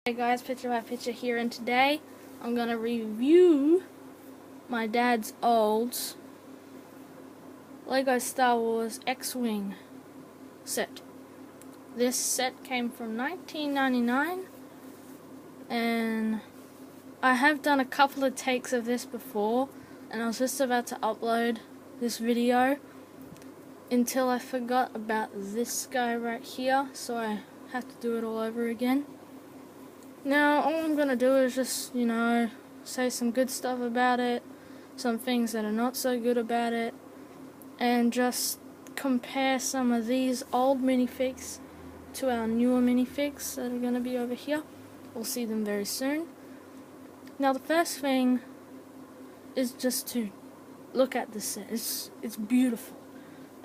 Hey guys, Picture by Picture here, and today I'm gonna review my dad's old Lego Star Wars X-Wing set. This set came from 1999, and I have done a couple of takes of this before, and I was just about to upload this video until I forgot about this guy right here, so I have to do it all over again. Now, all I'm gonna do is just, say some good stuff about it, some things that are not so good about it, and just compare some of these old minifigs to our newer minifigs that are gonna be over here. We'll see them very soon. Now, the first thing is just to look at this set. It's beautiful.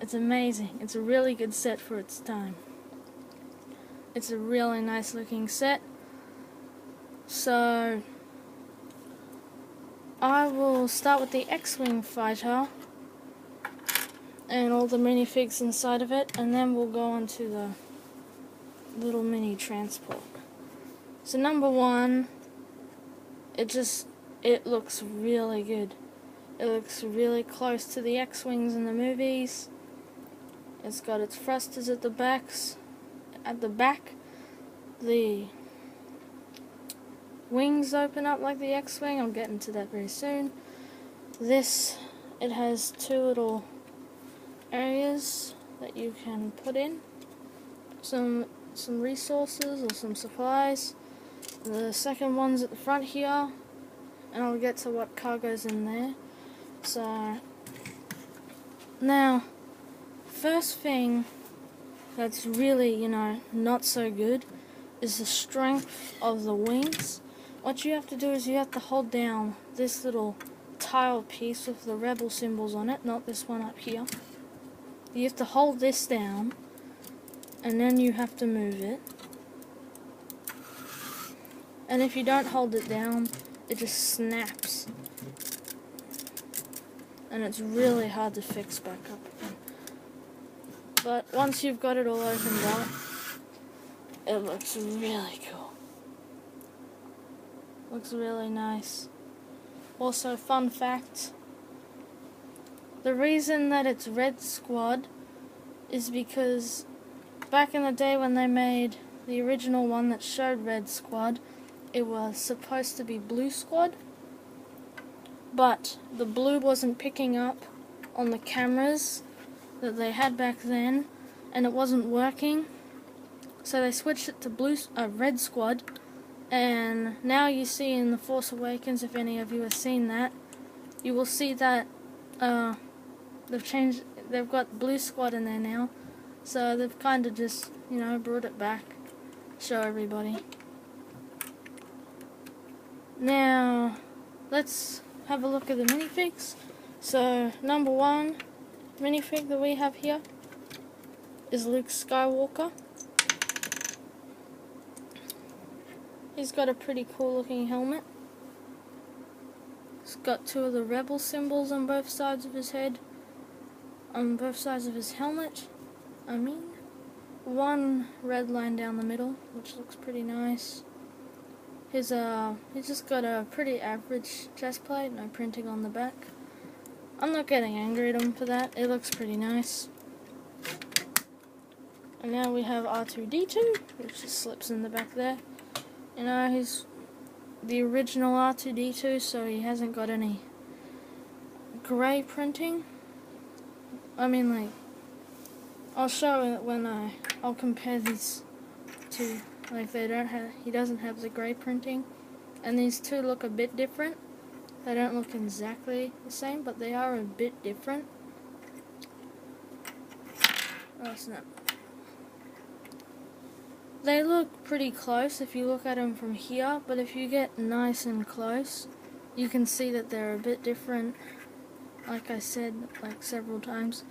It's amazing. It's a really good set for its time. It's a really nice looking set. So, I will start with the X-Wing fighter and all the minifigs inside of it, and then we'll go on to the little mini transport. So number one, it looks really good. It looks really close to the X-Wings in the movies. It's got its thrusters at the back. The wings open up like the X-Wing. I'm getting to that very soon. It has two little areas that you can put in some resources or some supplies. The second one's at the front here, and I'll get to what cargo's in there. So now, first thing that's really, not so good is the strength of the wings. What you have to do is you have to hold down this little tile piece with the rebel symbols on it, not this one up here. You have to hold this down, and then you have to move it. And if you don't hold it down, it just snaps. And it's really hard to fix back up again. But once you've got it all opened up, it looks really cool. Looks really nice. Also, fun fact, the reason that it's Red Squad is because back in the day when they made the original one that showed Red Squad, it was supposed to be Blue Squad, but the blue wasn't picking up on the cameras that they had back then, and it wasn't working, so they switched it to Red Squad. And now you see in The Force Awakens, if any of you have seen that, you will see that they've got Blue Squad in there now. So they've kind of just, brought it back, show everybody. Now, let's have a look at the minifigs. So, number one minifig that we have here is Luke Skywalker. He's got a pretty cool looking helmet. He's got two of the rebel symbols on both sides of his head. On both sides of his helmet, one red line down the middle, which looks pretty nice. He's just got a pretty average chest plate, no printing on the back. I'm not getting angry at him for that, it looks pretty nice. And now we have R2-D2, which just slips in the back there. He's the original R2-D2, so he hasn't got any grey printing. I'll show it when I'll compare these two. He doesn't have the grey printing, and these two look a bit different. They don't look exactly the same, but they are a bit different. Oh snap. They look pretty close if you look at them from here, but if you get nice and close, you can see that they're a bit different, like I said several times.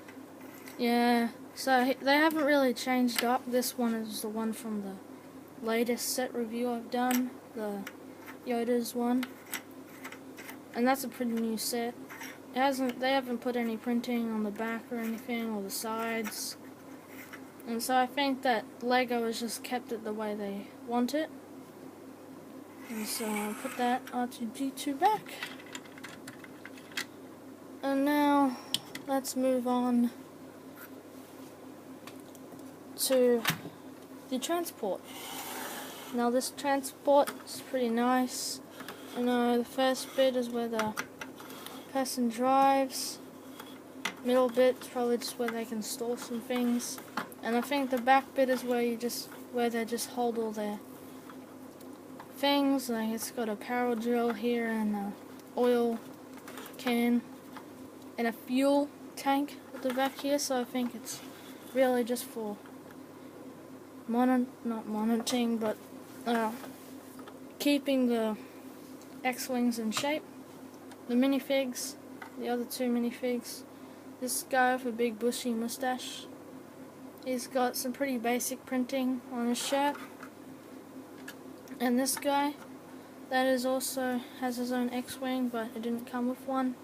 Yeah, so they haven't really changed up. This one is the one from the latest set review I've done, the Yoda's one, and that's a pretty new set. They haven't put any printing on the back or anything, or the sides. And so I think that Lego has just kept it the way they want it. And so I'll put that R2-D2 back. And now let's move on to the transport. Now this transport is pretty nice. You know, the first bit is where the person drives. Middle bit's probably just where they can store some things. And I think the back bit is where they just hold all their things. Like it's got a power drill here and a oil can and a fuel tank at the back here, so I think it's really just for not monitoring, but keeping the X-Wings in shape. The minifigs, the other two minifigs, this guy with a big bushy mustache, he's got some pretty basic printing on his shirt. And this guy, that is also has his own X-Wing, but it didn't come with one.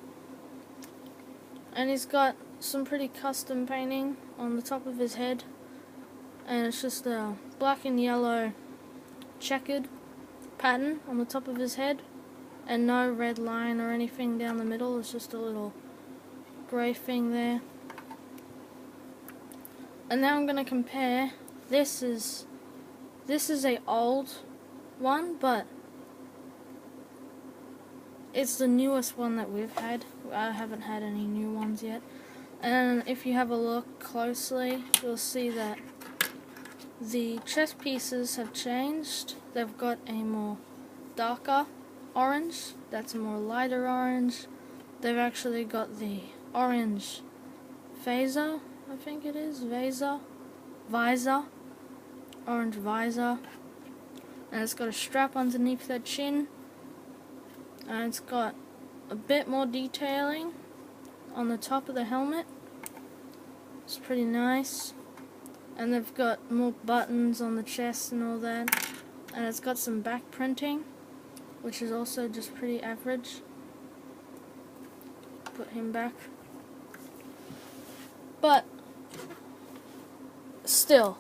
And he's got some pretty custom painting on the top of his head. And it's just a black and yellow checkered pattern on the top of his head. And no red line or anything down the middle, it's just a little grey thing there. And now I'm going to compare. This is a old one, but it's the newest one that we've had. I haven't had any new ones yet. And if you have a look closely, you'll see that the chest pieces have changed. They've got a more darker orange. That's a more lighter orange. They've actually got the orange visor, I think it is, visor, orange visor. And it's got a strap underneath their chin. And it's got a bit more detailing on the top of the helmet. It's pretty nice. And they've got more buttons on the chest and all that. And it's got some back printing, which is also just pretty average. Put him back. But still,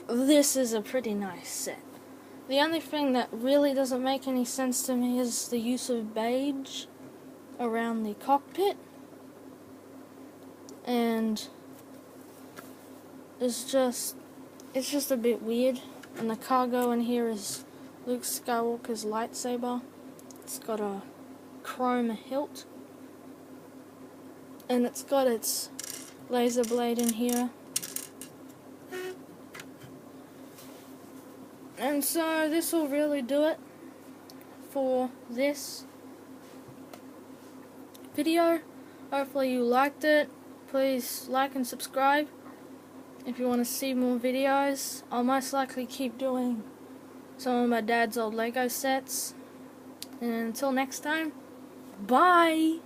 this is a pretty nice set. The only thing that really doesn't make any sense to me is the use of beige around the cockpit. And it's just a bit weird. And the cargo in here is Luke Skywalker's lightsaber. It's got a chrome hilt. And it's got its laser blade in here. And so this will really do it for this video. Hopefully you liked it. Please like and subscribe if you want to see more videos. I'll most likely keep doing some of my dad's old Lego sets. And until next time, bye!